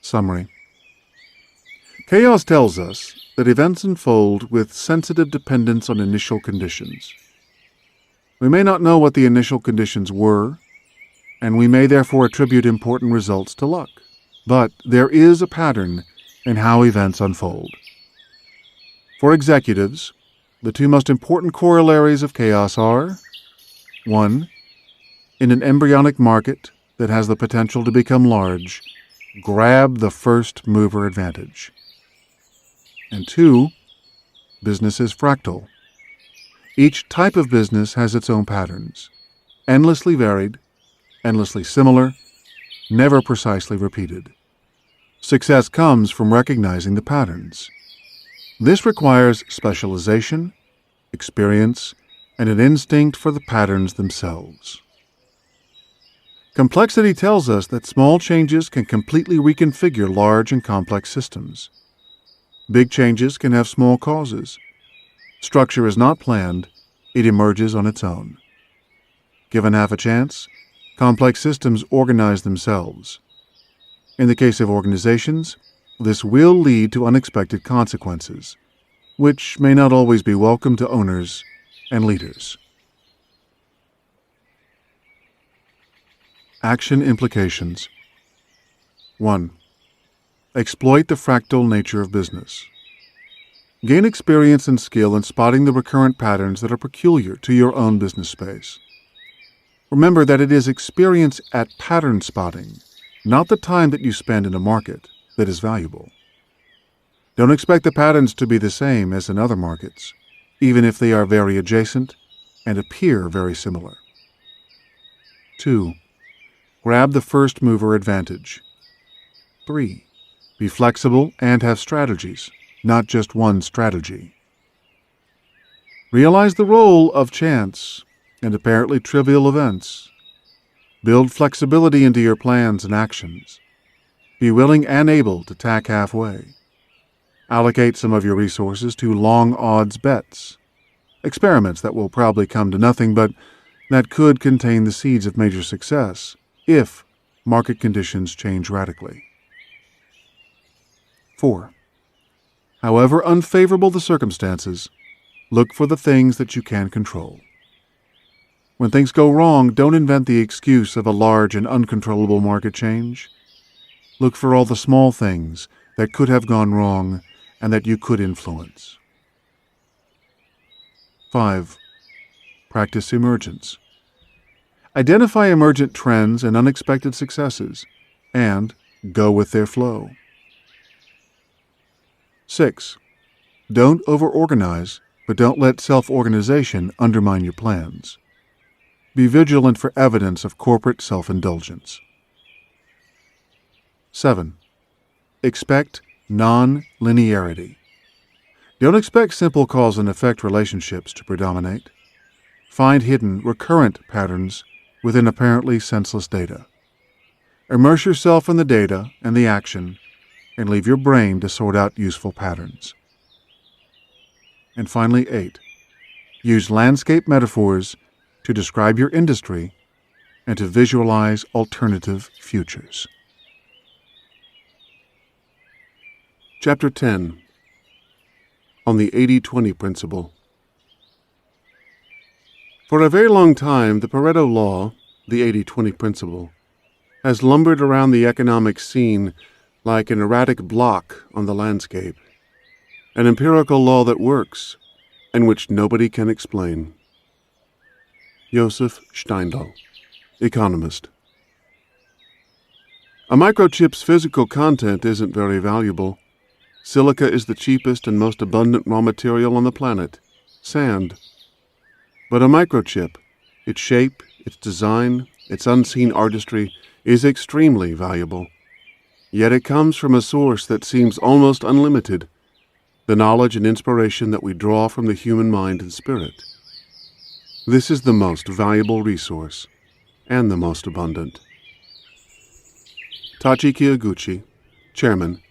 Summary. Chaos tells us that events unfold with sensitive dependence on initial conditions. We may not know what the initial conditions were, and we may therefore attribute important results to luck. But there is a pattern in how events unfold. For executives, the two most important corollaries of chaos are: 1. In an embryonic market that has the potential to become large, grab the first mover advantage. And 2. Business is fractal. Each type of business has its own patterns, endlessly varied, endlessly similar, never precisely repeated. Success comes from recognizing the patterns. This requires specialization, experience, and an instinct for the patterns themselves. Complexity tells us that small changes can completely reconfigure large and complex systems. Big changes can have small causes. Structure is not planned, it emerges on its own. Given half a chance, complex systems organize themselves. In the case of organizations, this will lead to unexpected consequences, which may not always be welcome to owners and leaders. Action implications. 1. Exploit the fractal nature of business. Gain experience and skill in spotting the recurrent patterns that are peculiar to your own business space. Remember that it is experience at pattern spotting, not the time that you spend in a market, that is valuable. Don't expect the patterns to be the same as in other markets, even if they are very adjacent and appear very similar. 2. Grab the first mover advantage. 3. Be flexible and have strategies, not just one strategy. Realize the role of chance and apparently trivial events. Build flexibility into your plans and actions. Be willing and able to tack halfway. Allocate some of your resources to long odds bets, experiments that will probably come to nothing, but that could contain the seeds of major success if market conditions change radically. 4. However unfavorable the circumstances, look for the things that you can control. When things go wrong, don't invent the excuse of a large and uncontrollable market change. Look for all the small things that could have gone wrong and that you could influence. 5. Practice emergence. Identify emergent trends and unexpected successes, and go with their flow. 6. Don't over-organize, but don't let self-organization undermine your plans. Be vigilant for evidence of corporate self-indulgence. 7. Expect non-linearity. Don't expect simple cause and effect relationships to predominate. Find hidden, recurrent patterns within apparently senseless data. Immerse yourself in the data and the action, and leave your brain to sort out useful patterns. And finally, 8. Use landscape metaphors to describe your industry and to visualize alternative futures. Chapter 10. On the 80-20 Principle. For a very long time, the Pareto Law, the 80-20 Principle, has lumbered around the economic scene like an erratic block on the landscape, an empirical law that works and which nobody can explain. Joseph Steindl, economist. A microchip's physical content isn't very valuable. Silica is the cheapest and most abundant raw material on the planet, sand. But a microchip, its shape, its design, its unseen artistry, is extremely valuable. Yet it comes from a source that seems almost unlimited, the knowledge and inspiration that we draw from the human mind and spirit. This is the most valuable resource, and the most abundant. Tachi Kiyoguchi, Chairman,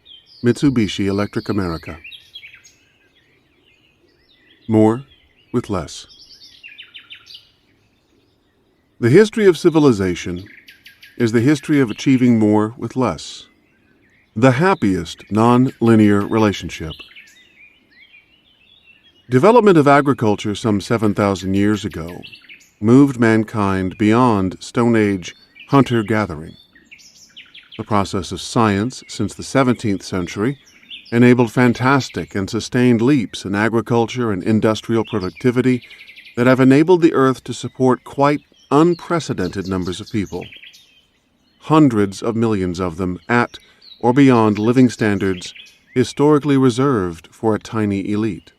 Mitsubishi Electric America. More with less. The history of civilization is the history of achieving more with less. The happiest non-linear relationship. Development of agriculture some 7,000 years ago moved mankind beyond Stone Age hunter-gathering. The process of science since the 17th century enabled fantastic and sustained leaps in agriculture and industrial productivity that have enabled the earth to support quite unprecedented numbers of people. Hundreds of millions of them at or beyond living standards historically reserved for a tiny elite.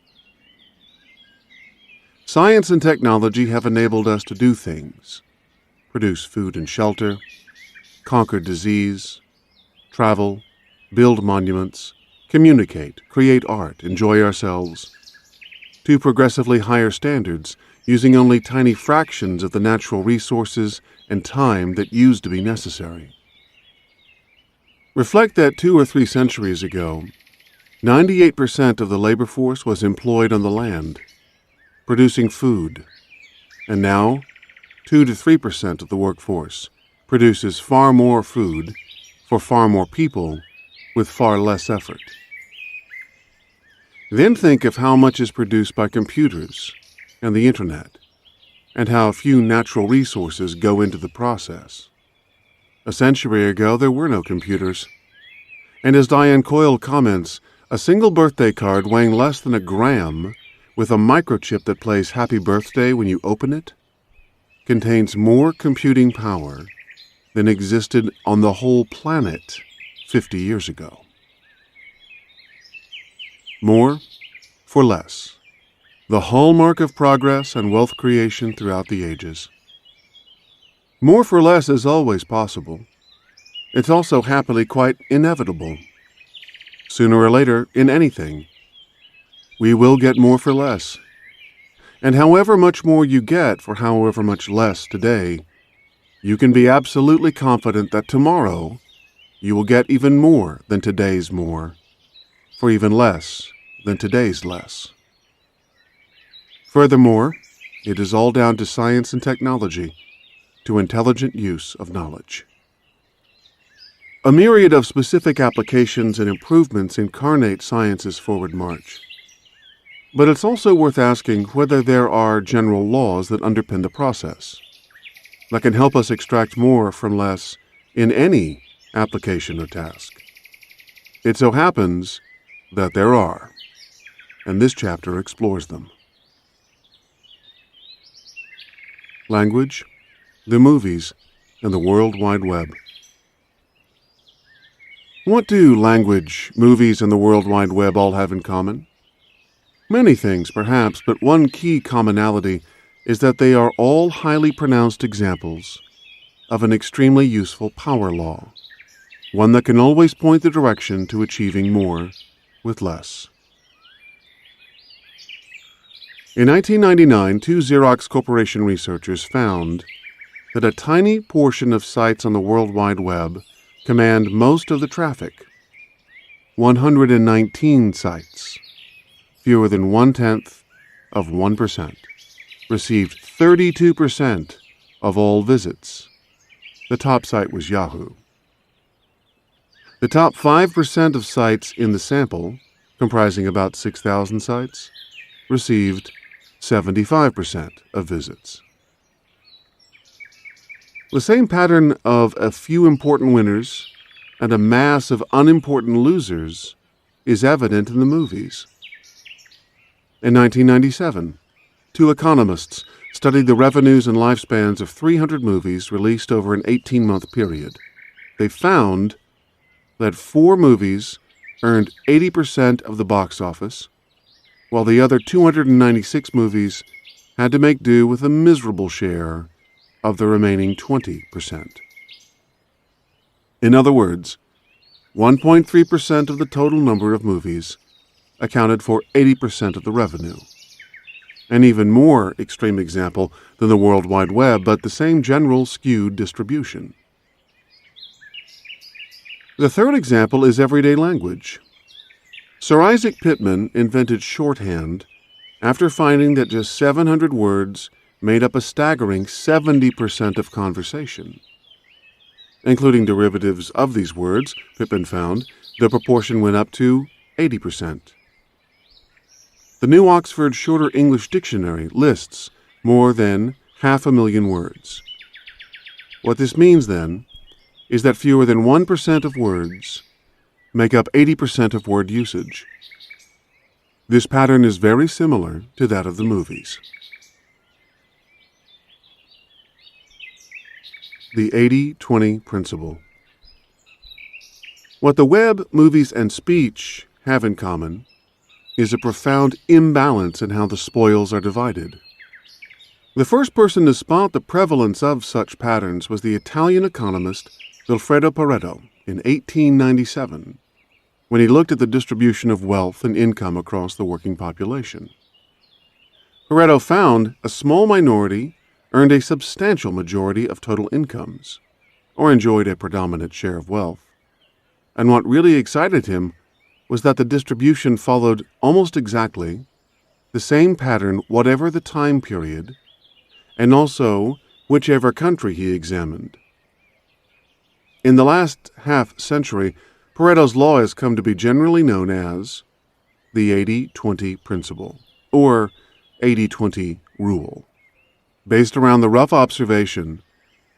Science and technology have enabled us to do things: produce food and shelter, conquer disease, travel, build monuments, communicate, create art, enjoy ourselves, to progressively higher standards using only tiny fractions of the natural resources and time that used to be necessary. Reflect that 2 or 3 centuries ago, 98% of the labor force was employed on the land, producing food, and now 2 to 3% of the workforce produces far more food for far more people with far less effort. Then think of how much is produced by computers and the internet, and how few natural resources go into the process. A century ago, there were no computers. And as Diane Coyle comments, a single birthday card weighing less than a gram with a microchip that plays Happy Birthday when you open it contains more computing power than existed on the whole planet 50 years ago. More for less. The hallmark of progress and wealth creation throughout the ages. More for less is always possible. It's also happily quite inevitable. Sooner or later, in anything, we will get more for less. And however much more you get for however much less today, you can be absolutely confident that tomorrow you will get even more than today's more, for even less than today's less. Furthermore, it is all down to science and technology, to intelligent use of knowledge. A myriad of specific applications and improvements incarnate science's forward march. But it's also worth asking whether there are general laws that underpin the process, that can help us extract more from less in any application or task. It so happens that there are, and this chapter explores them. Language, the movies, and the World Wide Web. What do language, movies, and the World Wide Web all have in common? Many things, perhaps, but one key commonality is that they are all highly pronounced examples of an extremely useful power law, one that can always point the direction to achieving more with less. In 1999, 2 Xerox Corporation researchers found that a tiny portion of sites on the World Wide Web command most of the traffic. 119 sites, fewer than 0.1%, received 32% of all visits. The top site was Yahoo. The top 5% of sites in the sample, comprising about 6,000 sites, received 75% of visits. The same pattern of a few important winners and a mass of unimportant losers is evident in the movies. In 1997, 2 economists studied the revenues and lifespans of 300 movies released over an 18-month period. They found that 4 movies earned 80% of the box office, while the other 296 movies had to make do with a miserable share of the remaining 20%. In other words, 1.3% of the total number of movies accounted for 80% of the revenue. An even more extreme example than the World Wide Web, but the same general skewed distribution. The third example is everyday language. Sir Isaac Pitman invented shorthand after finding that just 700 words made up a staggering 70% of conversation. Including derivatives of these words, Pitman found the proportion went up to 80%. The New Oxford Shorter English Dictionary lists more than 500,000 words. What this means, then, is that fewer than 1% of words make up 80% of word usage. This pattern is very similar to that of the movies. The 80-20 principle. What the web, movies, and speech have in common is a profound imbalance in how the spoils are divided. The first person to spot the prevalence of such patterns was the Italian economist Vilfredo Pareto in 1897, when he looked at the distribution of wealth and income across the working population. Pareto found a small minority earned a substantial majority of total incomes, or enjoyed a predominant share of wealth. And what really excited him was that the distribution followed almost exactly the same pattern whatever the time period, and also whichever country he examined. In the last half-century, Pareto's law has come to be generally known as the 80-20 principle, or 80-20 rule, based around the rough observation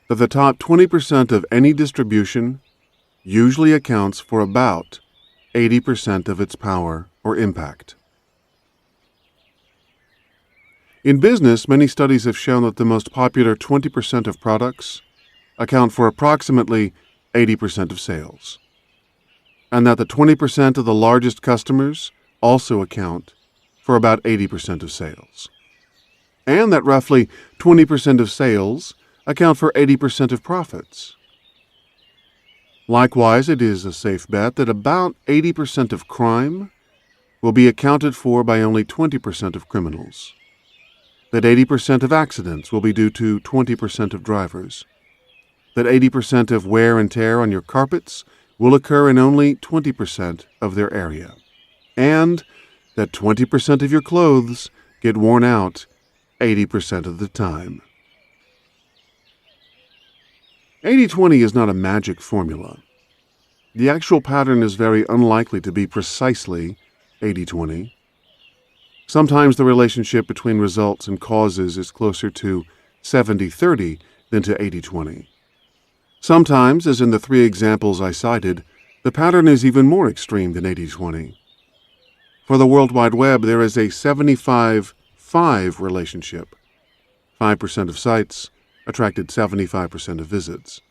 that the top 20% of any distribution usually accounts for about 80% of its power or impact. In business, many studies have shown that the most popular 20% of products account for approximately 80% of sales, and that the 20% of the largest customers also account for about 80% of sales, and that roughly 20% of sales account for 80% of profits. Likewise, it is a safe bet that about 80% of crime will be accounted for by only 20% of criminals, that 80% of accidents will be due to 20% of drivers, that 80% of wear and tear on your carpets will occur in only 20% of their area, and that 20% of your clothes get worn out 80% of the time. 80-20 is not a magic formula. The actual pattern is very unlikely to be precisely 80-20. Sometimes the relationship between results and causes is closer to 70-30 than to 80-20. Sometimes, as in the three examples I cited, the pattern is even more extreme than 80-20. For the World Wide Web, there is a 75-5 relationship. 5% of sites attracted 75% of visits,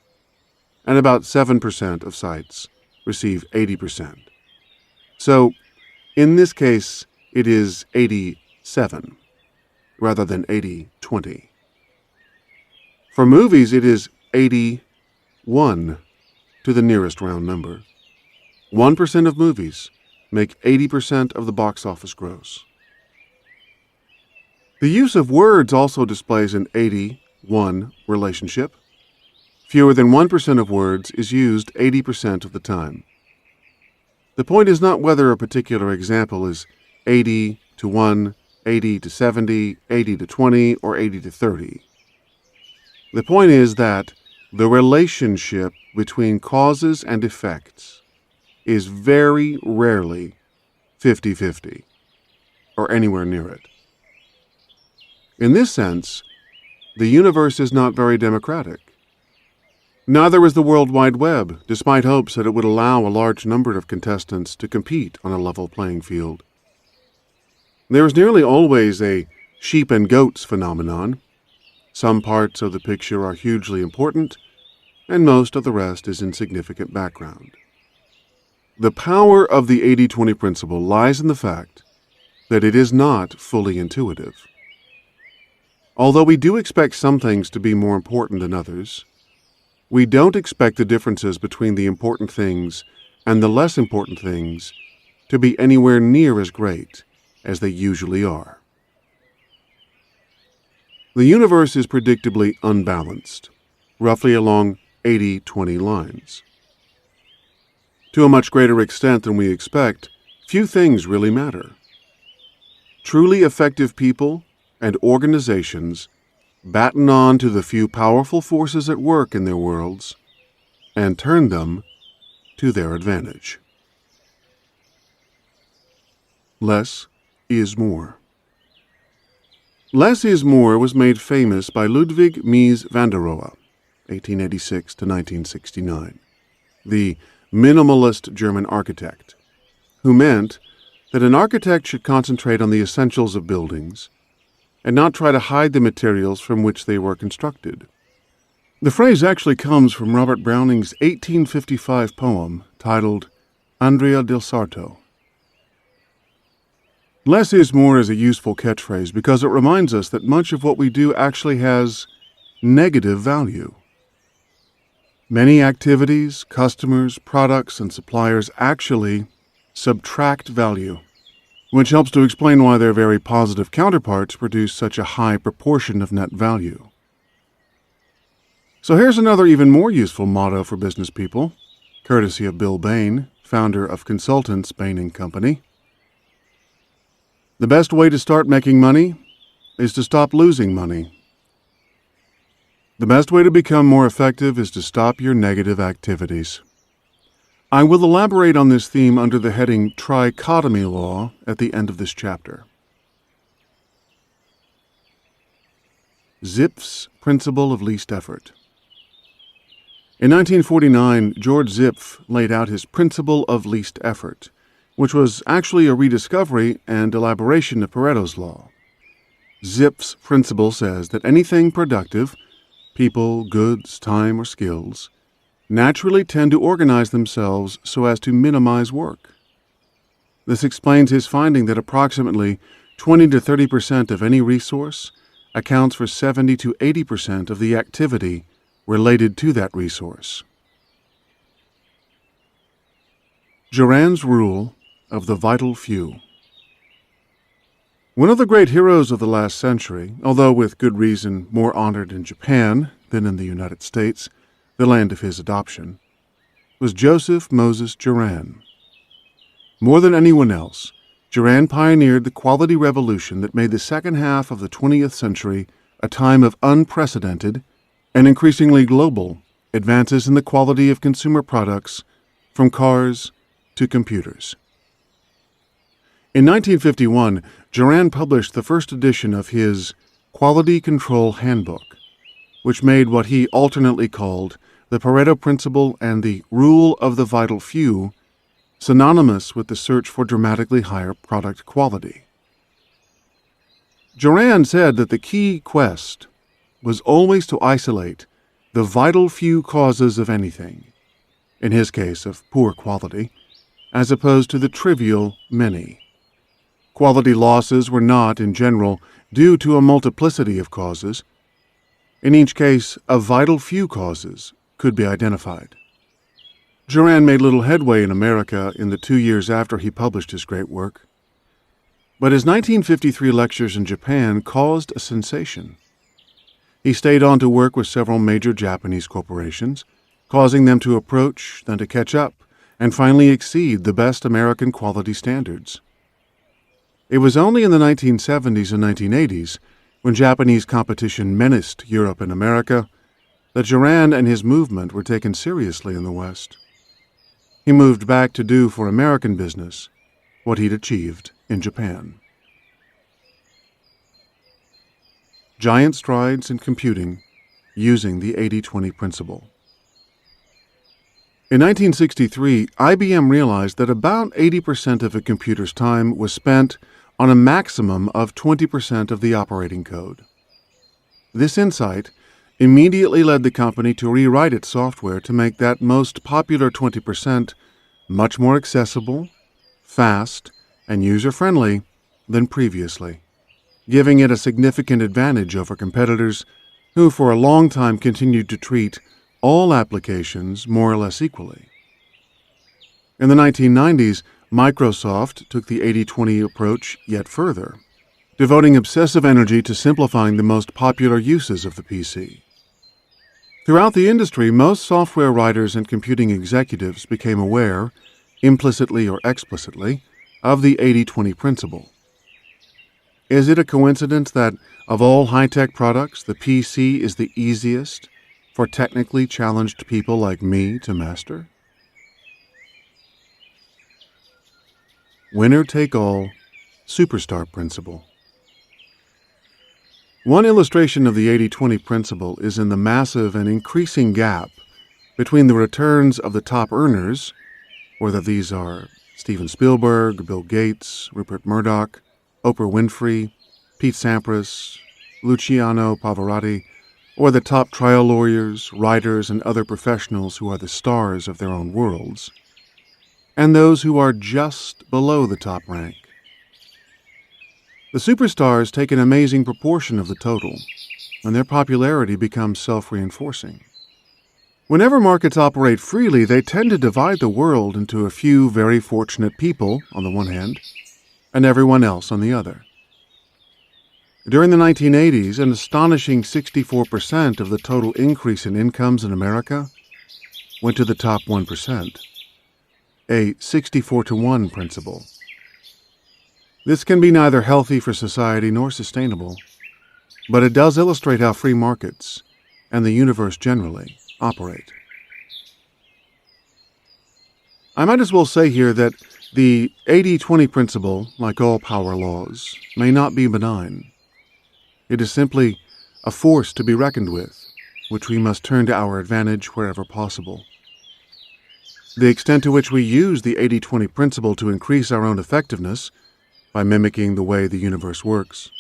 and about 7% of sites receive 80%. So, in this case, it is 87 rather than 80-20. For movies, it is 81 to the nearest round number. 1% of movies make 80% of the box office gross. The use of words also displays an 80-1 relationship. Fewer than 1% of words is used 80% of the time. The point is not whether a particular example is 80-1, 80-70, 80-20, or 80-30. The point is that the relationship between causes and effects is very rarely 50-50, or anywhere near it. In this sense, the universe is not very democratic. Neither is the World Wide Web, despite hopes that it would allow a large number of contestants to compete on a level playing field. There is nearly always a sheep and goats phenomenon. Some parts of the picture are hugely important, and most of the rest is insignificant background. The power of the 80-20 principle lies in the fact that it is not fully intuitive. Although we do expect some things to be more important than others, we don't expect the differences between the important things and the less important things to be anywhere near as great as they usually are. The universe is predictably unbalanced, roughly along 80-20 lines. To a much greater extent than we expect, few things really matter. Truly effective people and organizations batten on to the few powerful forces at work in their worlds and turn them to their advantage. Less is more. Less is more was made famous by Ludwig Mies van der Rohe, 1886 to 1969, the minimalist German architect, who meant that an architect should concentrate on the essentials of buildings and not try to hide the materials from which they were constructed. The phrase actually comes from Robert Browning's 1855 poem titled Andrea del Sarto. Less is more is a useful catchphrase because it reminds us that much of what we do actually has negative value. Many activities, customers, products, and suppliers actually subtract value, which helps to explain why their very positive counterparts produce such a high proportion of net value. So here's another even more useful motto for business people, courtesy of Bill Bain, founder of consultants Bain & Company. The best way to start making money is to stop losing money. The best way to become more effective is to stop your negative activities. I will elaborate on this theme under the heading Trichotomy Law at the end of this chapter. Zipf's Principle of Least Effort. In 1949, George Zipf laid out his Principle of Least Effort, which was actually a rediscovery and elaboration of Pareto's Law. Zipf's principle says that anything productive, people, goods, time, or skills, naturally tend to organize themselves so as to minimize work. This explains his finding that approximately 20 to 30% of any resource accounts for 70 to 80% of the activity related to that resource. Juran's Rule of the Vital Few. One of the great heroes of the last century, although with good reason more honored in Japan than in the United States, the land of his adoption, was Joseph Moses Juran. More than anyone else, Juran pioneered the quality revolution that made the second half of the 20th century a time of unprecedented and increasingly global advances in the quality of consumer products, from cars to computers. In 1951, Juran published the first edition of his Quality Control Handbook, which made what he alternately called the Pareto Principle and the Rule of the Vital Few synonymous with the search for dramatically higher product quality. Juran said that the key quest was always to isolate the vital few causes of anything, in his case of poor quality, as opposed to the trivial many. Quality losses were not, in general, due to a multiplicity of causes. In each case, a vital few causes could be identified. Juran made little headway in America in the 2 years after he published his great work, but his 1953 lectures in Japan caused a sensation. He stayed on to work with several major Japanese corporations, causing them to approach, then to catch up, and finally exceed the best American quality standards. It was only in the 1970s and 1980s, when Japanese competition menaced Europe and America, that Juran and his movement were taken seriously in the West. He moved back to do for American business what he'd achieved in Japan. Giant strides in computing using the 80-20 principle. In 1963, IBM realized that about 80% of a computer's time was spent on a maximum of 20% of the operating code. This insight immediately led the company to rewrite its software to make that most popular 20% much more accessible, fast, and user-friendly than previously, giving it a significant advantage over competitors who for a long time continued to treat all applications more or less equally. In the 1990s, Microsoft took the 80-20 approach yet further, devoting obsessive energy to simplifying the most popular uses of the PC. Throughout the industry, most software writers and computing executives became aware, implicitly or explicitly, of the 80-20 principle. Is it a coincidence that, of all high-tech products, the PC is the easiest for technically challenged people like me to master? Winner take all Superstar Principle. One illustration of the 80-20 principle is in the massive and increasing gap between the returns of the top earners, whether these are Steven Spielberg, Bill Gates, Rupert Murdoch, Oprah Winfrey, Pete Sampras, Luciano Pavarotti, or the top trial lawyers, writers, and other professionals who are the stars of their own worlds, and those who are just below the top rank. The superstars take an amazing proportion of the total, and their popularity becomes self-reinforcing. Whenever markets operate freely, they tend to divide the world into a few very fortunate people, on the one hand, and everyone else on the other. During the 1980s, an astonishing 64% of the total increase in incomes in America went to the top 1%, a 64-to-1 principle. This can be neither healthy for society nor sustainable, but it does illustrate how free markets, and the universe generally, operate. I might as well say here that the 80-20 principle, like all power laws, may not be benign. It is simply a force to be reckoned with, which we must turn to our advantage wherever possible. The extent to which we use the 80-20 principle to increase our own effectiveness, by mimicking the way the universe works,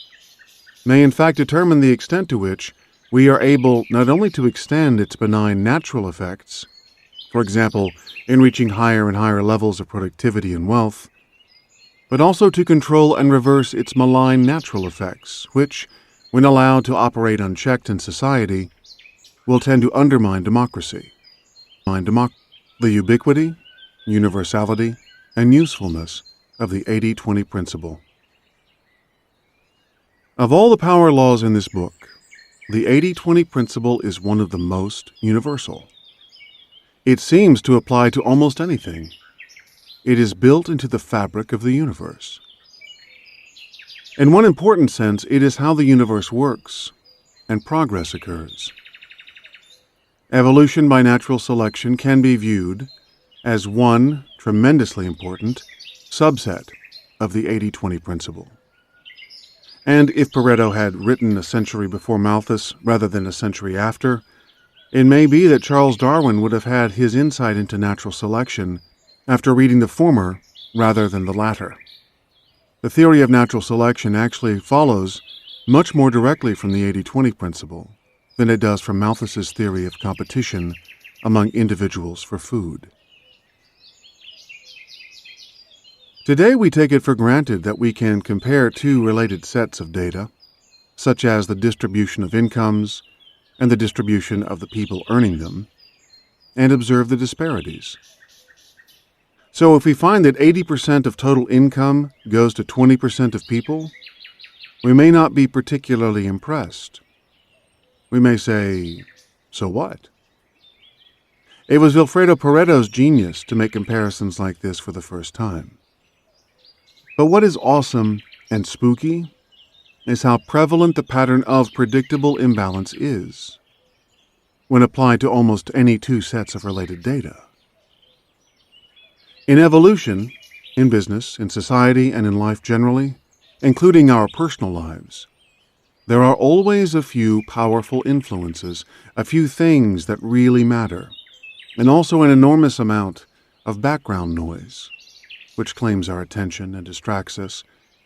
may in fact determine the extent to which we are able not only to extend its benign natural effects, for example, in reaching higher and higher levels of productivity and wealth, but also to control and reverse its malign natural effects, which, when allowed to operate unchecked in society, will tend to undermine democracy. The ubiquity, universality, and usefulness of the 80-20 principle. Of all the power laws in this book, the 80-20 principle is one of the most universal. It seems to apply to almost anything. It is built into the fabric of the universe. In one important sense, it is how the universe works, and progress occurs. Evolution by natural selection can be viewed as one tremendously important subset of the 80-20 principle. And if Pareto had written a century before Malthus rather than a century after, it may be that Charles Darwin would have had his insight into natural selection after reading the former rather than the latter. The theory of natural selection actually follows much more directly from the 80-20 principle than it does from Malthus's theory of competition among individuals for food. Today we take it for granted that we can compare two related sets of data, such as the distribution of incomes and the distribution of the people earning them, and observe the disparities. So if we find that 80% of total income goes to 20% of people, we may not be particularly impressed. We may say, so what? It was Vilfredo Pareto's genius to make comparisons like this for the first time. But what is awesome and spooky is how prevalent the pattern of predictable imbalance is when applied to almost any two sets of related data. In evolution, in business, in society, and in life generally, including our personal lives, there are always a few powerful influences, a few things that really matter, and also an enormous amount of background noise, which claims our attention and distracts us,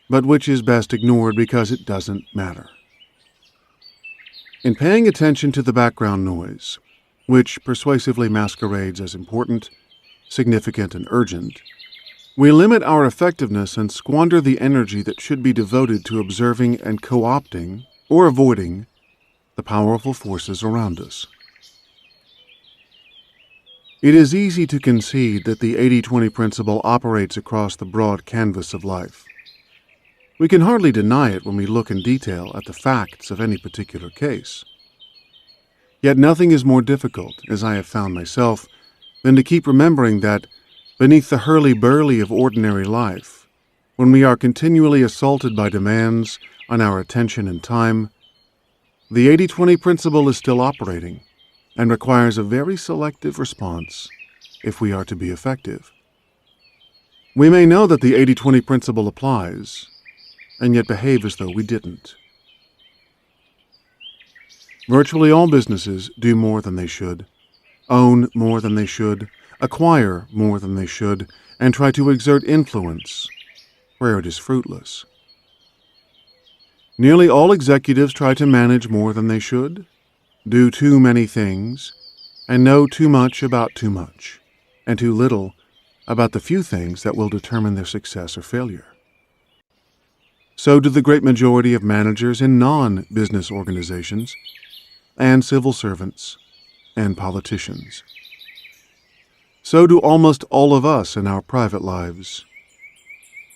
but which is best ignored because it doesn't matter. In paying attention to the background noise, which persuasively masquerades as important, significant, and urgent, we limit our effectiveness and squander the energy that should be devoted to observing and co-opting or avoiding the powerful forces around us. It is easy to concede that the 80-20 principle operates across the broad canvas of life. We can hardly deny it when we look in detail at the facts of any particular case. Yet nothing is more difficult, as I have found myself, than to keep remembering that, beneath the hurly-burly of ordinary life, when we are continually assaulted by demands on our attention and time, the 80-20 principle is still operating and requires a very selective response if we are to be effective. We may know that the 80-20 principle applies, and yet behave as though we didn't. Virtually all businesses do more than they should, own more than they should, acquire more than they should, and try to exert influence where it is fruitless. Nearly all executives try to manage more than they should, do too many things, and know too much about too much, and too little about the few things that will determine their success or failure. So do the great majority of managers in non-business organizations, and civil servants, and politicians. So do almost all of us in our private lives.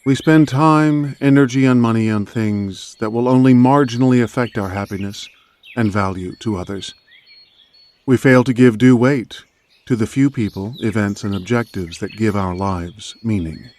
We spend time, energy, and money on things that will only marginally affect our happiness and value to others. We fail to give due weight to the few people, events, and objectives that give our lives meaning.